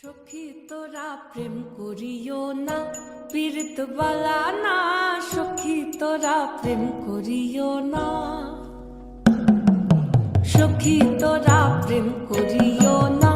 সখী তোরা প্রেম করিও না, পীড়িত বালা না। সখী তোরা প্রেম করিও না, সখী তোরা প্রেম করিও না।